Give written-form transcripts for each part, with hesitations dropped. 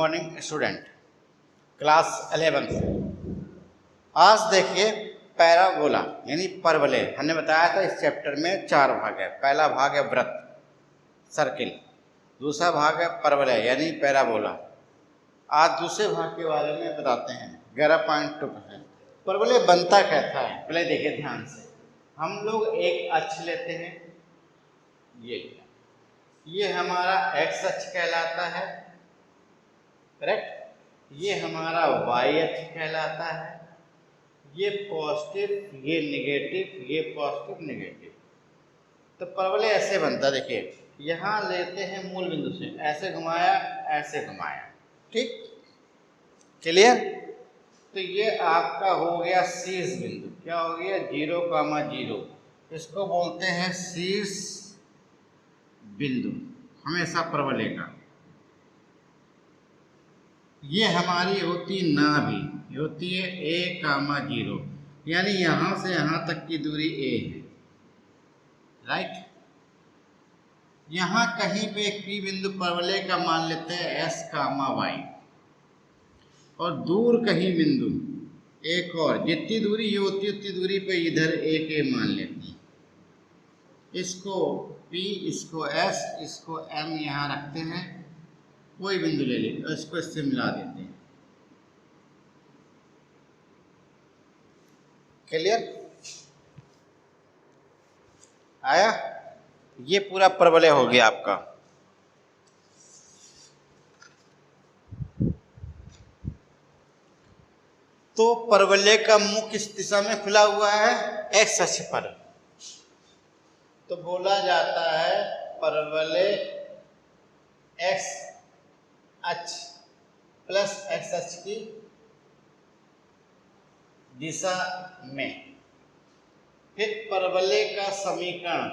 Morning student, class 11 से। आज देखिए पैराबोला यानी परवलय। हमने बताया था इस चैप्टर में 4 भाग है। पहला भाग है वृत्त सर्किल, दूसरा भाग है परवलय यानी पैराबोला। आज दूसरे भाग के बारे में बताते हैं 11.2%। परवलय बनता कैसा है पहले देखिए ध्यान से। हम लोग एक अक्ष लेते हैं, ये हमारा एक्स अक्ष कहलाता है, करेक्ट। ये हमारा वाई अक्ष कहलाता है, ये पॉजिटिव ये नेगेटिव, ये पॉजिटिव नेगेटिव। तो परवलय ऐसे बनता, देखिए यहाँ लेते हैं मूल बिंदु से, ऐसे घुमाया ऐसे घुमाया, ठीक, क्लियर। तो ये आपका हो गया शीर्ष बिंदु। क्या हो गया? 0,0। इसको बोलते हैं शीर्ष बिंदु हमेशा परवलय का। ये हमारी होती नाभि, ये होती है A,0, यानी यहाँ से यहाँ तक की दूरी A है, राइट। यहाँ कहीं पे एक P बिंदु परवलय का मान लेते हैं S,Y, और दूर कहीं बिंदु एक और, जितनी दूरी ये होती है उतनी दूरी पे इधर एक A मान लेते हैं। इसको P, इसको S, इसको M यहाँ रखते हैं, कोई बिंदु ले लेते हैं, इसको इससे मिला देते हैं। क्लियर आया? ये पूरा परवलय हो गया आपका। तो परवलय का मुख किस दिशा में खुला हुआ है? एक्स अक्ष पर। तो बोला जाता है परवलय एक्स अक्ष प्लस एक्स अक्ष की दिशा में। फिर परवलय का समीकरण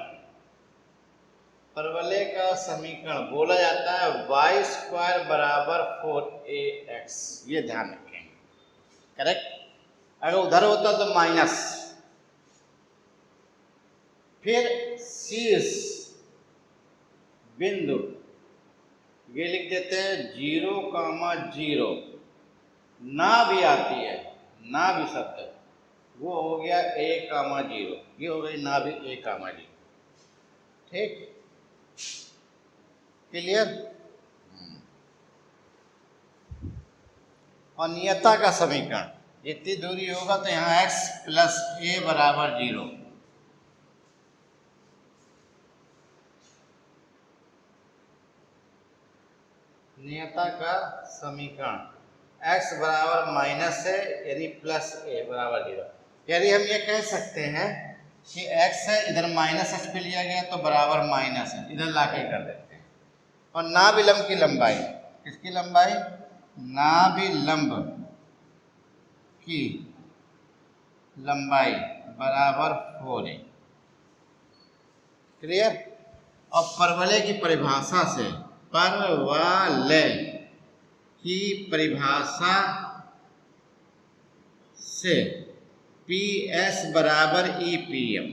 बोला जाता है y² बराबर 4ax। ये ध्यान रखें, करेक्ट। अगर उधर होता तो माइनस। फिर शीर्ष बिंदु ये लिख देते हैं 0,0। ना भी आती है, ना भी शब्द, वो हो गया A,0। ये हो गई ना भी A,0, ठीक, क्लियर। और नियता का समीकरण, जितनी दूरी होगा तो यहाँ x प्लस a बराबर 0। नियता का समीकरण x बराबर माइनस है यानी प्लस a बराबर 0। यानी हम ये कह सकते हैं कि x है, इधर माइनस x पे लिया गया तो बराबर माइनस है, इधर लाके कर देते हैं। और नाभिलंब की लंबाई, किसकी लंबाई? नाभिलंब की लंबाई बराबर 4a, क्लियर। और परवलय की परिभाषा से, परवलय की परिभाषा से PS बराबर EPM।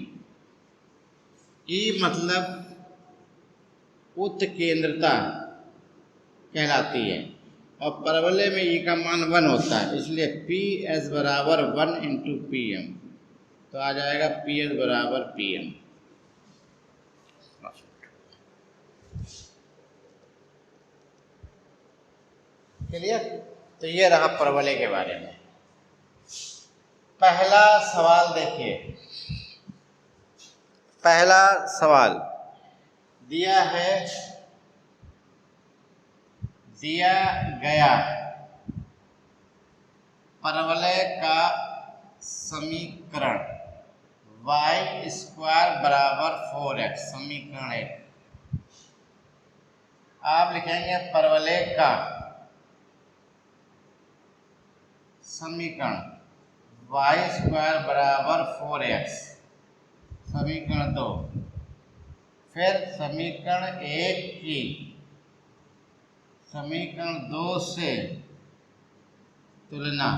E मतलब उत्केंद्रता कहलाती है, और परवलय में E का मान 1 होता है, इसलिए PS बराबर 1 × PM। तो आ जाएगा PS बराबर PM। क्लियर। तो ये रहा परवलय के बारे में। पहला सवाल देखिए, पहला सवाल दिया गया परवलय का समीकरण y² बराबर 4x, समीकरण 1। आप लिखेंगे परवलय का समीकरण y² बराबर 4x, समीकरण 2। फिर समीकरण 1 की समीकरण 2 से तुलना,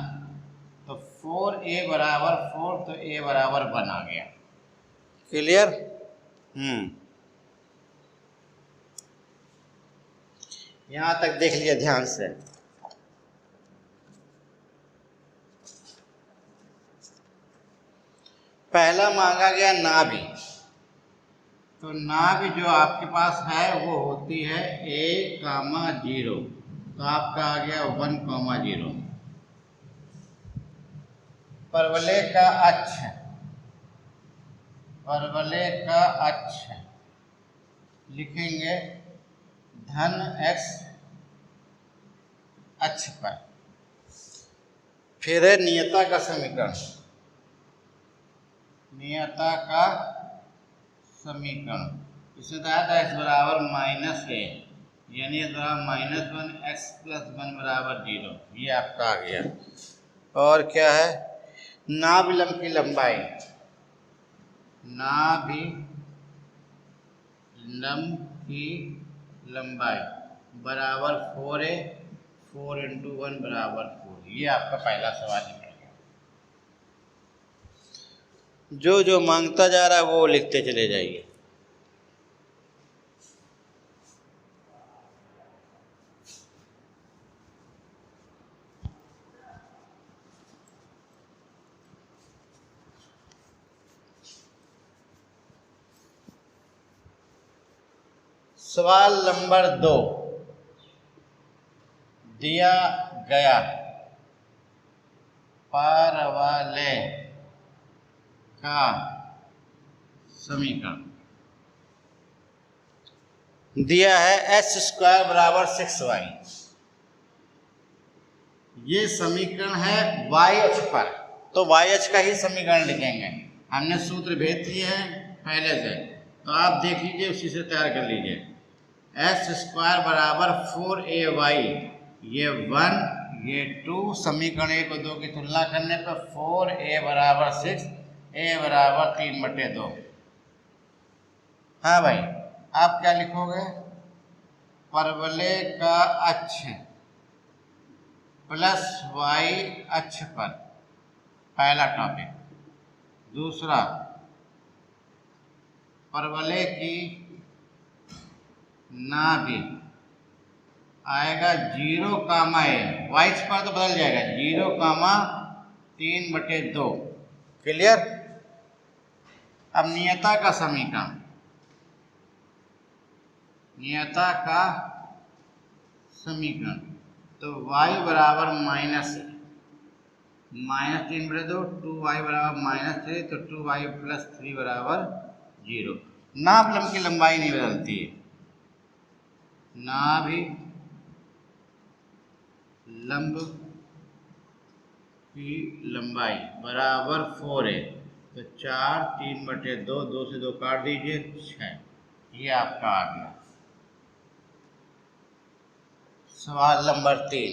तो 4a बराबर 4, तो a बराबर 1 आ गया, क्लियर। यहाँ तक देख लिया ध्यान से। पहला मांगा गया नाभि, तो नाभि जो आपके पास है वो होती है a,0, तो आपका आ गया 1,0। परवलय का अक्ष, परवलय का अक्ष लिखेंगे धन x अक्ष पर। फिर है नियता का समीकरण, नियता का समीकरण इसमें था x बराबर -a, यानी -1 x + 1 = 0, ये आपका आ गया। और क्या है, नाभिलंब की लंबाई, नाभिलंब की लंबाई बराबर 4a, 4 × 1 = 4, ये आपका पहला सवाल निकल गया। जो जो मांगता जा रहा है वो लिखते चले जाइए। सवाल नंबर 2 दिया गया परवलय का समीकरण दिया है x² = 6y। ये समीकरण है y अक्ष पर, तो y अक्ष का ही समीकरण लिखेंगे। हमने सूत्र भेज दिए हैं पहले से, तो आप देख लीजिए, उसी से तैयार कर लीजिए। x² = 4ay, ये 1 ये 2, समीकरण 1 और 2 की तुलना करने पर 4a = 6, a = 3/2। हाँ भाई, आप क्या लिखोगे, परवलय का अक्ष प्लस y अक्ष पर, पहला टॉपिक। दूसरा, परवलय की नाभि आएगा 0, a, y अक्ष पर तो बदल जाएगा 0, 3/2। क्लियर। अब नियता का समीकरण, नियता का समीकरण, तो y बराबर -3/2, 2y बराबर -3, तो 2y + 3 = 0। नाभिलंब की लंबाई नहीं बदलती है, नाभिलंब की लंबाई बराबर 4 है, तो 4, 3/2, 2 से 2 काट दीजिए 6, ये आपका आ गया। सवाल नंबर 3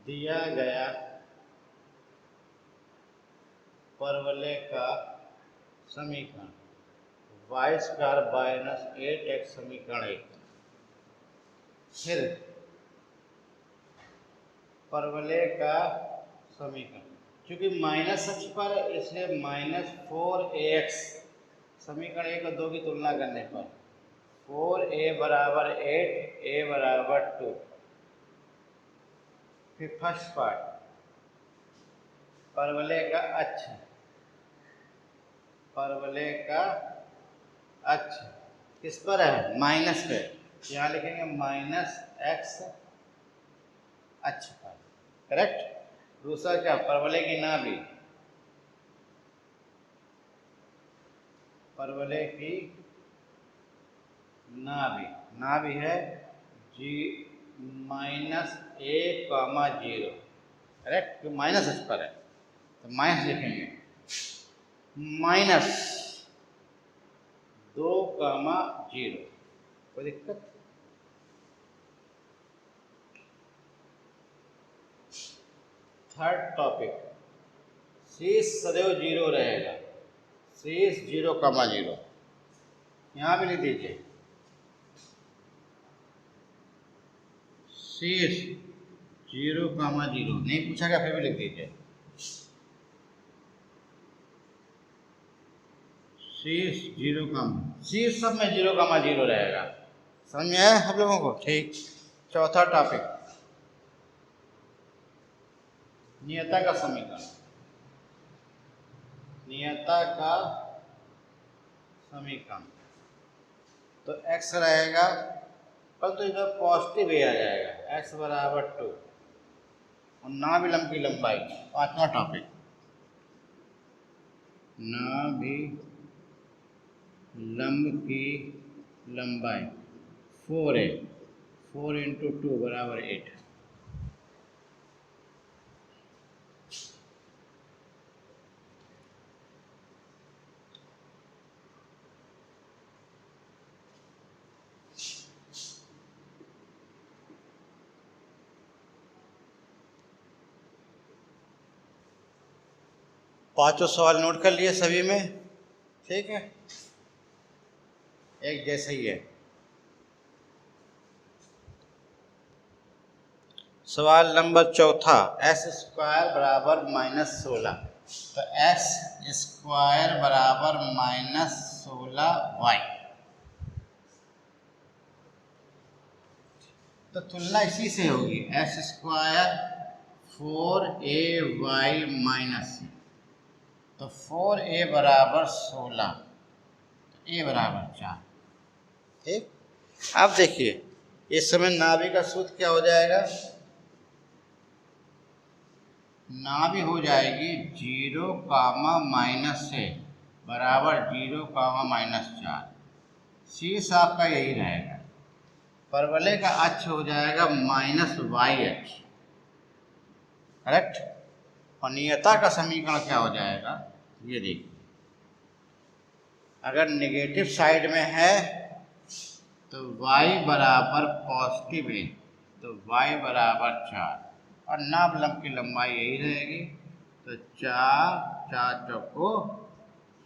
दिया गया परवलय का समीकरण y² - 8x समीकरण 1। फिर परवलय का समीकरण, क्योंकि माइनस अक्ष पर है इसलिए -4ax, समीकरण 1 और 2 की तुलना करने पर 4a = 8, a = 2। फिर फर्स्ट पार्ट, परवलय का अक्ष, परवलय का अक्ष किस पर है, माइनस पे, यहाँ लिखेंगे -x अक्ष पर, करेक्ट। दूसरा क्या, परवलय की नाभि, परवलय की नाभि, नाभि है -a,0, करेक्ट, तो माइनस अक्ष पर है तो माइनस लिखेंगे, -2,0, कोई दिक्कत। थर्ड टॉपिक, शेष सदैव 0 रहेगा, शेष 0,0, यहाँ भी लिख दीजिए, शेष 0,0, नहीं पूछा गया फिर भी लिख दीजिए, शीर्ष 0, शीर्ष सब में 0, 0 रहेगा। समझ में आया आप लोगों को? ठीक। चौथा टॉपिक, नियता का समीकरण। नियता का समीकरण तो x रहेगा, परंतु इधर पॉजिटिव ही आ जाएगा, x बराबर 2 और नाभिलंब की लंबाई। पांचवा टॉपिक, नाभिलंब की लंबाई 4a, 4 × 2 बराबर 8। पांचों सवाल नोट कर लिए सभी में? ठीक है, एक जैसे ही है। सवाल नंबर चौथा, x² बराबर -16, तो x² बराबर -16y। तो तुलना इसी से होगी, x² 4ay माइनस, तो 4a बराबर 16, तो a बराबर 4। ठीक। अब देखिए, इस समय नाभि का सूत्र क्या हो जाएगा? नाभि हो जाएगी 0, -से बराबर 0, -4। शीर्ष आपका यही रहेगा। परवलय का अक्ष हो जाएगा -y अक्ष, करेक्ट। और नियता का समीकरण क्या हो जाएगा? ये देखिए, अगर नेगेटिव साइड में है तो y बराबर पॉजिटिव है, तो y बराबर 4 और नाभिलंब की लंबाई यही रहेगी, तो 4, 4 चौको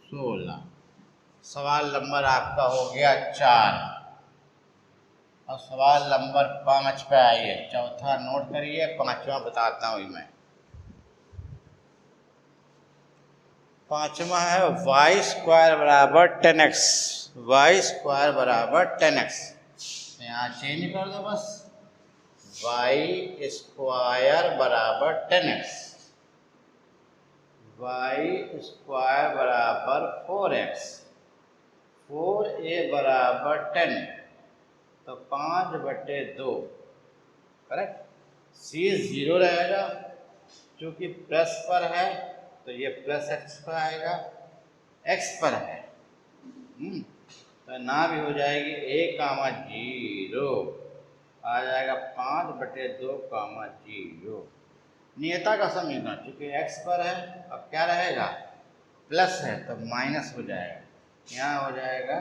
16। सवाल नंबर आपका हो गया 4। और सवाल नंबर 5 पे आइए। चौथा नोट करिए, पांचवा बताता हूँ मैं। पांचवा है y² बराबर 10x, y² बराबर 10x। यहाँ चेंज कर दो बस, y² बराबर 10x, y² बराबर 4x, 4a बराबर 10, तो 5/2, करेक्ट। शीर्ष 0 रहेगा, क्योंकि प्लस पर है तो ये प्लस x पर आएगा, x पर है। तो ना भी हो जाएगी a, 0 आ जाएगा 5/2, 0। नियता का समीकरण, चूंकि x पर है, अब क्या रहेगा? प्लस है तो माइनस हो जाएगा। यहाँ हो जाएगा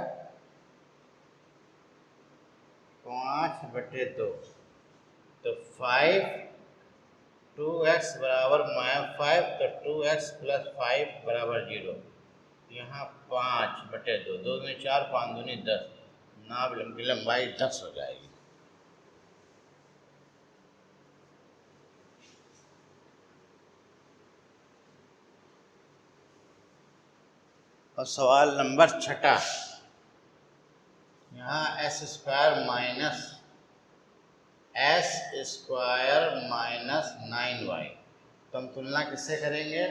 5/2, तो 5, 2x बराबर -5, तो 2x + 5 बराबर 0। यहाँ 5/2, 2 दूनी 4, 5 दूनी 10, नाभिलंब की लंबाई 10 हो जाएगी। और सवाल नंबर 6, यहाँ s² -9y, तो हम तुलना किससे करेंगे?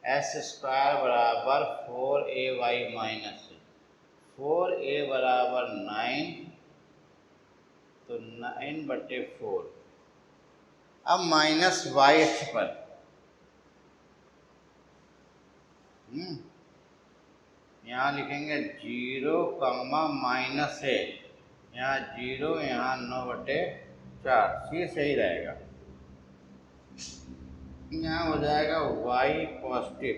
s² बराबर 4ay माइनस, 4a बराबर 9, तो 9/4। अब माइनस y अक्ष पर, यहाँ लिखेंगे 0, -a, यहाँ 0, यहाँ 9/4, सी सही रहेगा। यहाँ हो जाएगा y पॉजिटिव,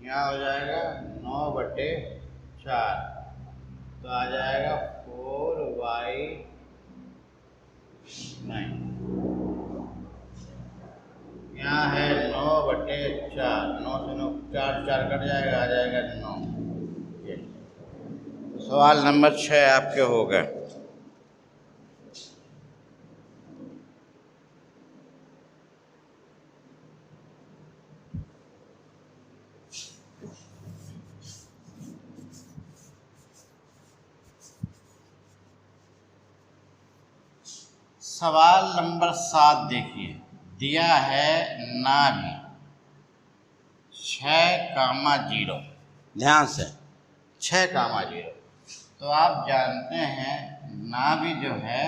यहाँ हो जाएगा 9/4, तो आ जाएगा 4y 9। यहाँ है 9/4, 9 से 9, 4 4 कट जाएगा, आ जाएगा 9। सवाल नंबर 6 आपके हो गए। सवाल नंबर 7 देखिए, दिया है नाभि 6,0। ध्यान से 6,0। तो आप जानते हैं नाभि जो है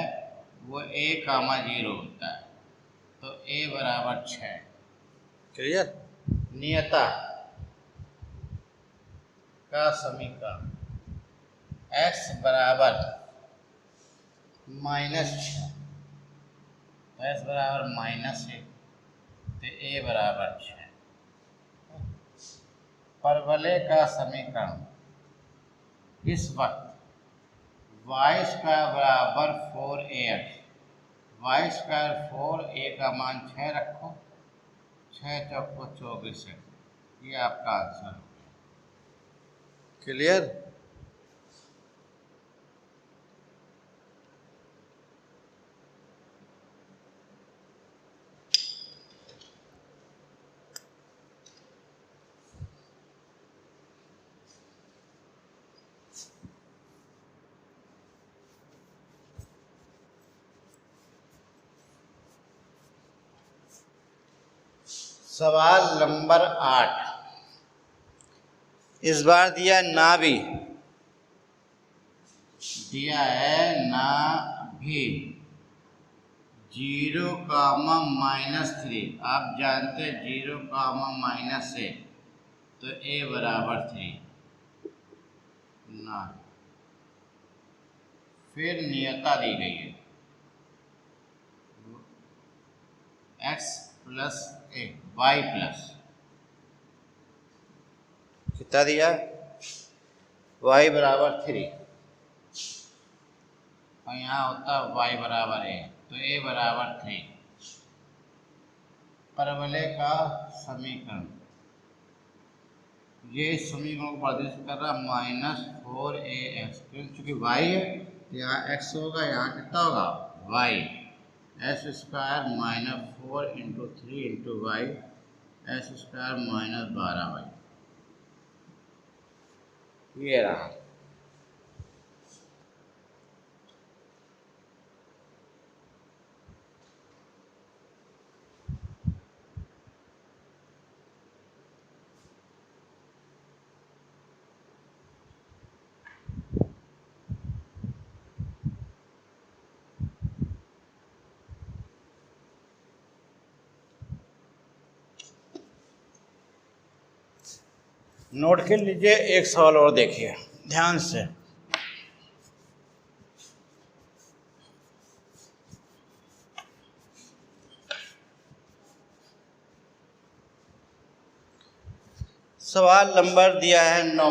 वो A,0 होता है, तो A बराबर 6। क्लियर। नियता का समीकरण x बराबर -6, x बराबर -1, तो A बराबर 6। परवलय का समीकरण इस वक्त y² बराबर 4ax, y² 4a का मान 6 रखो, 6 चौको 24, ये आपका आंसर हो गया। क्लियर। सवाल नंबर 8, इस बार दिया नाभि, दिया है नाभि 0,-3। आप जानते हैं 0,-1, तो A बराबर 3 ना। फिर नियता दी गई है x plus a, y plus, कितना दिया, y बराबर 3, और यहाँ होता y बराबर a, तो a बराबर 3। परवलय का समीकरण, ये इस समीकरण को प्रदर्शित कर रहा -4ax, क्योंकि y है तो यहाँ x होगा, यहाँ कितना होगा y, s² -4 × 3 × y, s² -12y, ये रहा। नोट कर लीजिए, एक सवाल और देखिए ध्यान से। सवाल नंबर दिया है 9,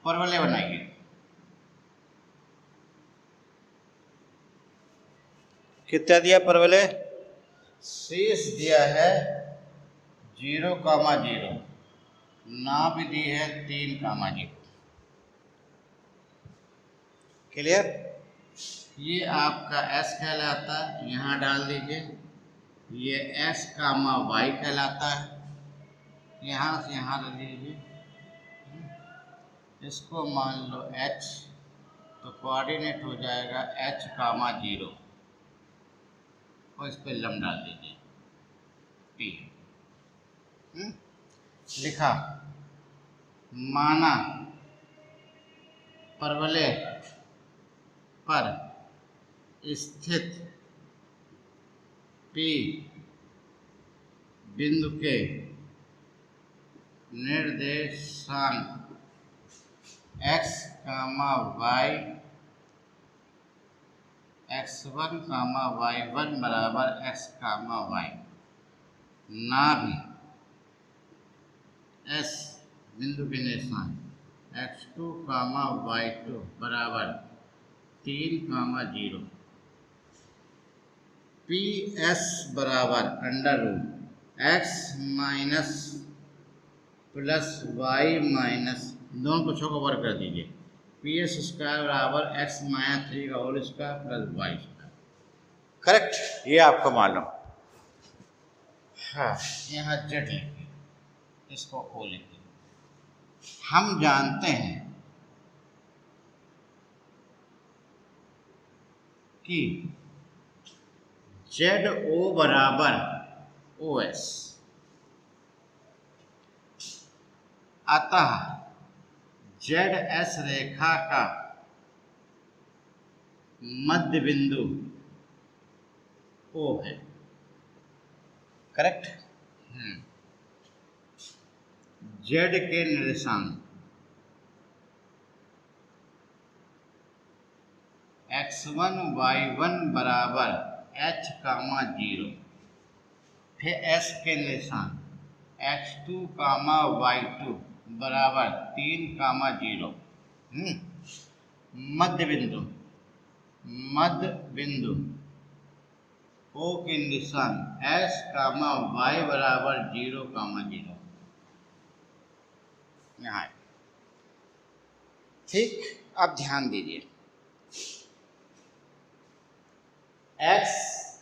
परवलय बनाइए। कितना दिया परवलय, शेष दिया है 0,0, नाभि दी है 3,0। क्लियर। ये आपका s कहलाता है, यहाँ डाल दीजिए, ये x, y कहलाता है, यहाँ से यहाँ रख दीजिए, इसको मान लो h, तो कोऑर्डिनेट हो जाएगा h, 0, और इस पर लम डाल दीजिए p। लिखा, माना परवलय पर स्थित P बिंदु के निर्देशांक x, y, x1, y1 बराबर x, y, नाभि S बिंदु के निर्देशांक x2, y2 बराबर 3,0, PS बराबर √x minus plus y minus, दोनों को छः को वर्ग कर दीजिए, PS² बराबर x - 3 का whole square plus y²। Correct, ये आपको मालूम। हाँ, यहाँ z लिखिए, इसको o लिखिए। हम जानते हैं कि ZO बराबर OS, अतः ZS रेखा का मध्य बिंदु O है। करेक्ट। Z के निर्देशांक x1 y1 बराबर h, 0, फिर s के निर्देशांक x2, y2 बराबर 3, 0। मध्य बिंदु O के निर्देशांक s, y बराबर 0, 0 यहाँ। ठीक, अब ध्यान दीजिए, x,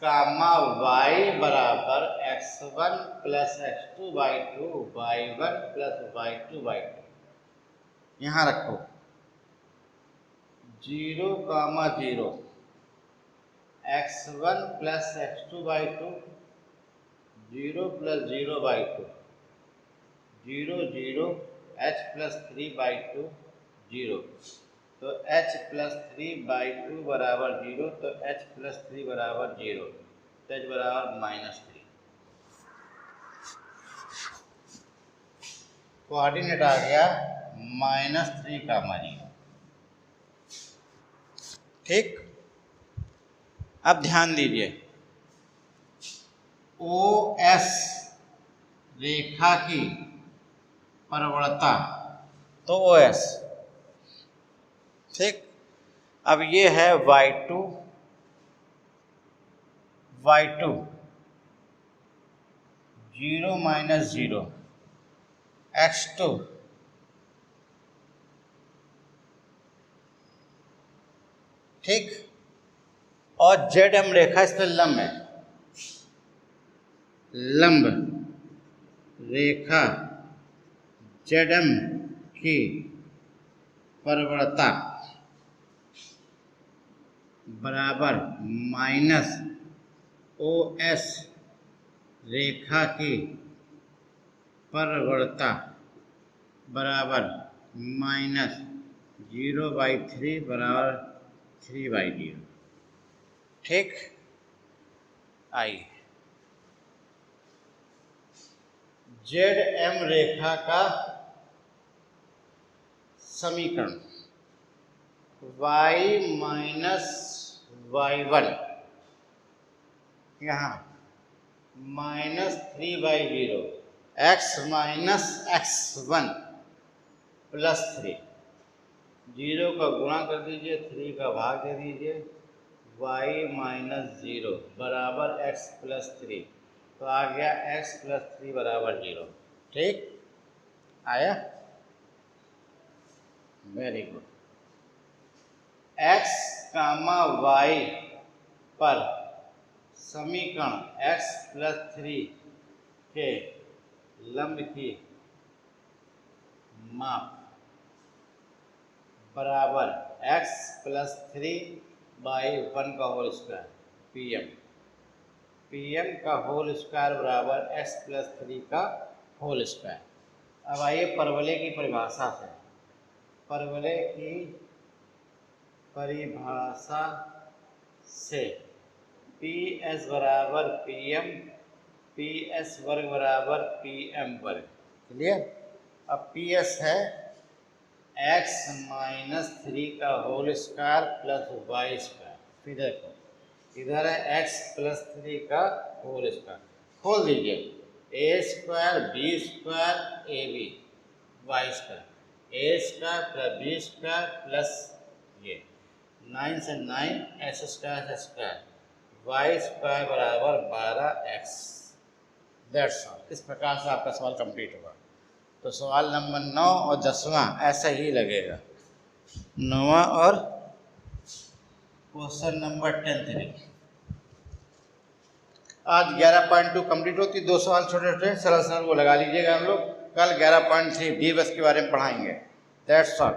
y बराबर x1 plus x2 y2 y1 plus y2 y2, यहाँ रखो 0, 0, x1 plus x2 y2 0 plus 0 y2 0 0 h plus 3 by2 0, तो h प्लस 3 by2 बराबर 0, तो h प्लस 3 बराबर 0, तो h बराबर -3। कोऑर्डिनेट आ गया -3, 0। ठीक, अब ध्यान दीजिए, OS रेखा की परवलता, तो OS। ठीक, अब ये है y2 0 -0 x2 ठीक, और ZM रेखा इस पर लंब है, लंब रेखा ZM की परवलता बराबर -OS रेखा की परवलता बराबर -0/3 बराबर 3/0। ठीक, आइए ZM रेखा का समीकरण y माइनस y1 यहाँ -3/0 x माइनस x1 प्लस 3, 0 का गुणा कर दीजिए, 3 का भाग दे दीजिए, y -0 बराबर x प्लस 3, तो आ गया x प्लस 3 बराबर 0। ठीक, आया, वेरी गुड। x, y पर समीकरण x प्लस 3 के लंब की माप बराबर x प्लस 3/1 का होल स्क्वायर pm का होल स्क्वायर बराबर x प्लस 3 का होल स्क्वायर। अब आइए परवलय की परिभाषा से, परवलय की परिभाषा से PS बराबर PM, PS वर्ग बराबर PM वर्ग। क्लियर। अब PS है x माइनस 3 का whole square plus y square, फिर देखो इधर है x प्लस 3 का होल स्क्वायर, खोल दीजिए, a square b square ab y square, a square plus b square plus ये 9 से 9 x स्क्वायर y स्क्वायर बराबर 12x। That's all. इस प्रकार से आपका सवाल कंप्लीट होगा। तो सवाल नंबर 9 और 10वां ऐसा ही लगेगा, 9वां और क्वेश्चन नंबर 10 आज 11.2 कंप्लीट होती, 2 सवाल छोटे छोटे सरल सरल वो लगा लीजिएगा। हम लोग कल 11.3 दिवस के बारे में पढ़ाएंगे। That's all.